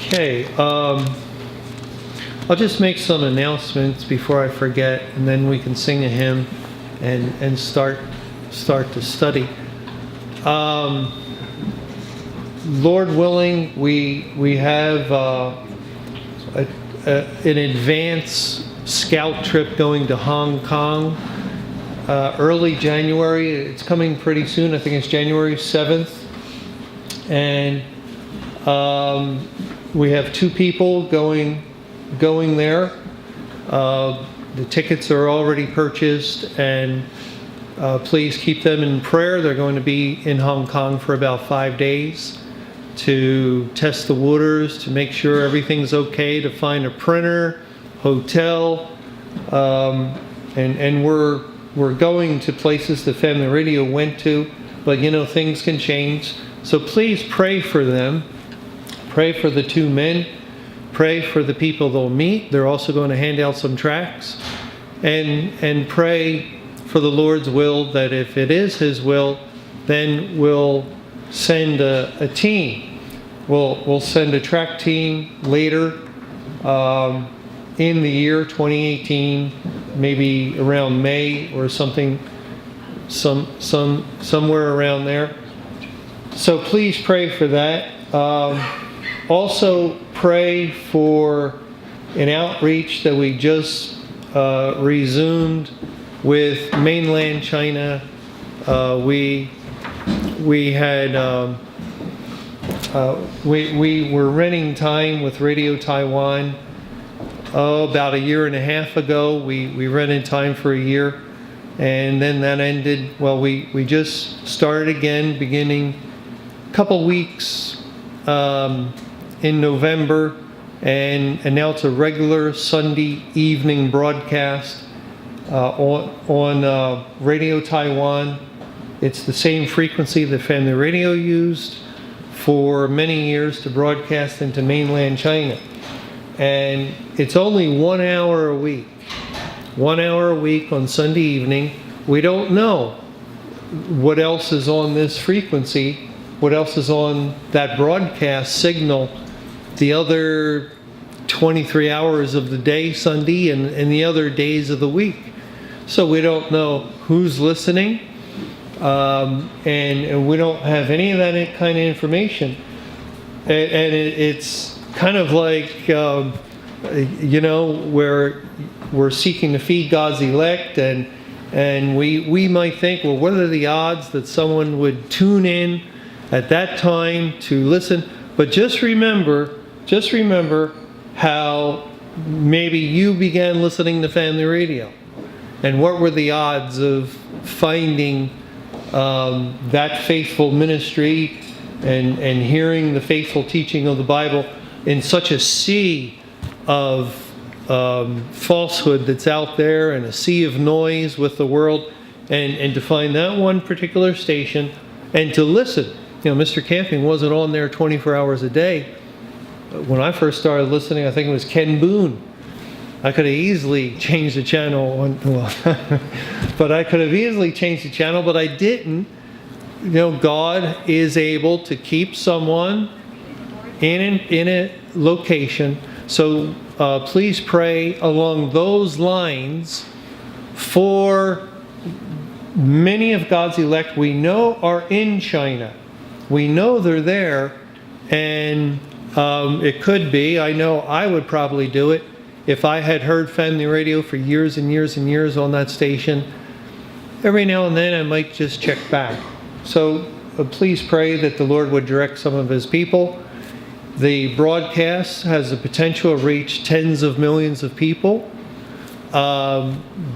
Okay, I'll just make some announcements before I forget, and then we can sing a hymn and start to study. Lord willing, we have an advance scout trip going to Hong Kong early January. It's coming pretty soon. I think it's January 7th. And we have 2 people going there. The tickets are already purchased, and please keep them in prayer. They're going to be in Hong Kong for about 5 days to test the waters, to make sure everything's okay, to find a printer, hotel, and we're going to places the Family Radio went to, but things can change. So please pray for them. Pray for the 2 men. Pray for the people they'll meet. They're also going to hand out some tracts. And pray for the Lord's will, that if it is His will, then we'll send a team. We'll send a tract team later in the year 2018, maybe around May or something, somewhere around there. So please pray for that. Also pray for an outreach that we just resumed with mainland China. We were renting time with Radio Taiwan. About a year and a half ago, we rented time for a year, and then that ended. Well, we just started again, beginning a couple weeks in November, and now it's a regular Sunday evening broadcast on Radio Taiwan. It's the same frequency that Family Radio used for many years to broadcast into mainland China. And it's only 1 hour a week. 1 hour a week on Sunday evening. We don't know what else is on this frequency, what else is on that broadcast signal the other 23 hours of the day, Sunday, and the other days of the week. So we don't know who's listening, and we don't have any of that kind of information. And it's kind of like, where we're seeking to feed God's elect, and we might think, well, what are the odds that someone would tune in at that time to listen? But just remember how maybe you began listening to Family Radio, and what were the odds of finding that faithful ministry and hearing the faithful teaching of the Bible in such a sea of falsehood that's out there, and a sea of noise with the world, and to find that one particular station and to listen. Mr. Camping wasn't on there 24 hours a day. When I first started listening, I think it was Ken Boone. I could have easily changed the channel, but I could have easily changed the channel, but I didn't. God is able to keep someone in a location. So please pray along those lines for many of God's elect we know are in China. We know they're there, and it could be, I know I would probably do it if I had heard Family Radio for years and years and years on that station. Every now and then I might just check back. So please pray that the Lord would direct some of His people. The broadcast has the potential to reach tens of millions of people.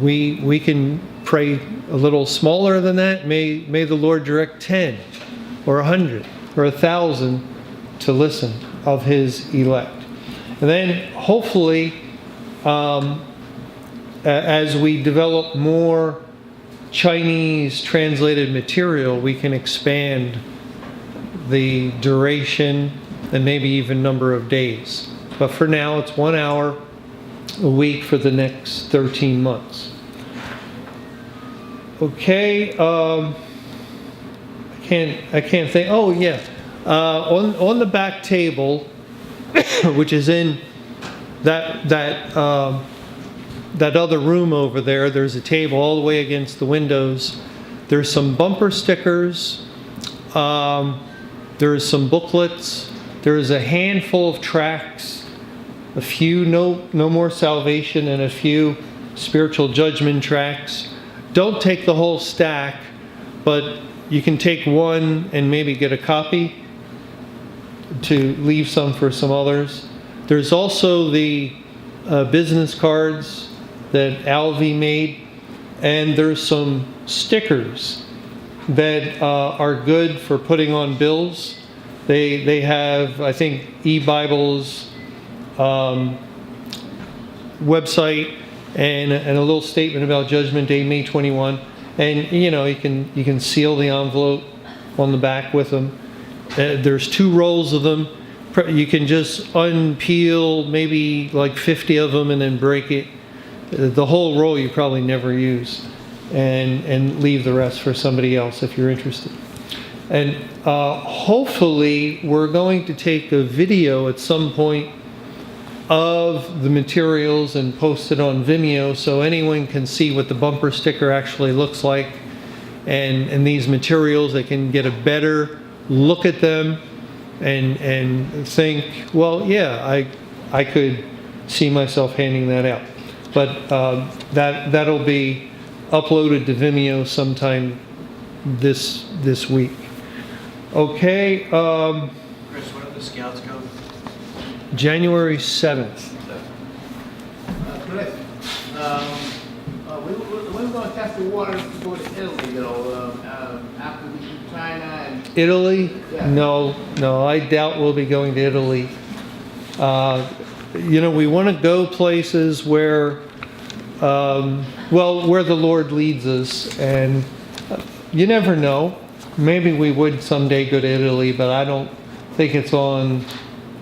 We can pray a little smaller than that. May the Lord direct 10 or 100 or 1,000 to listen of His elect. And then hopefully, as we develop more Chinese translated material, we can expand the duration and maybe even number of days. But for now, it's 1 hour a week for the next 13 months. Okay, I can't think. Oh yeah, on the back table which is in that other room over there. There's a table all the way against the windows. There's some bumper stickers. There's some booklets. There's a handful of tracts, a few no more salvation, and a few spiritual judgment tracts. Don't take the whole stack, but you can take one and maybe get a copy to leave some for some others. There's also the business cards that Alvy made, and there's some stickers that are good for putting on bills. They have, I think, eBible's website and a little statement about Judgment Day, May 21. And you can seal the envelope on the back with them. There's 2 rolls of them. You can just unpeel maybe like 50 of them and then break it. The whole roll you probably never use, and leave the rest for somebody else if you're interested. And hopefully we're going to take a video at some point of the materials and post it on Vimeo so anyone can see what the bumper sticker actually looks like, and these materials. They can get a better look at them and think, well, yeah, I could see myself handing that out. But that'll be uploaded to Vimeo sometime this week. Okay. Chris, when are the scouts go? January 7th. Chris, we were going to test the water to go to Italy, after we do China and... Italy? Yeah. No, I doubt we'll be going to Italy. We want to go places where, where the Lord leads us, and you never know. Maybe we would someday go to Italy, but I don't think it's on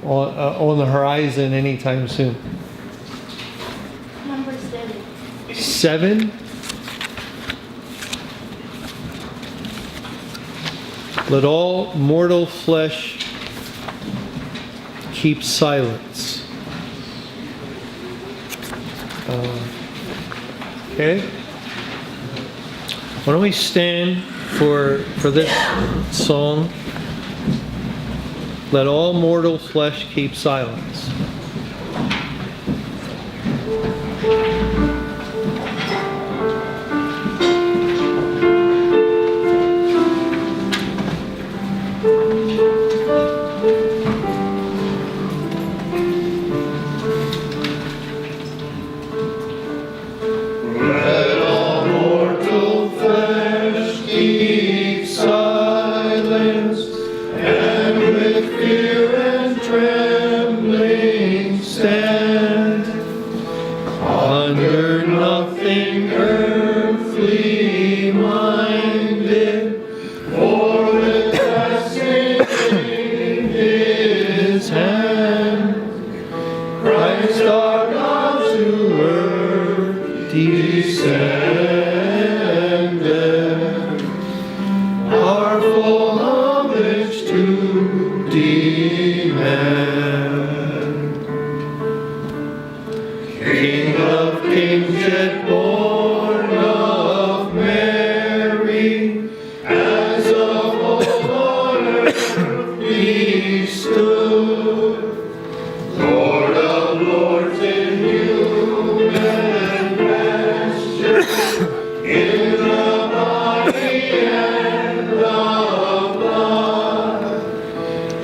the horizon anytime soon. Number 7. 7? Let all mortal flesh keep silence. Okay? Why don't we stand for this song? Let all mortal flesh keep silence.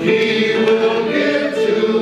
He will give to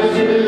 Hallelujah.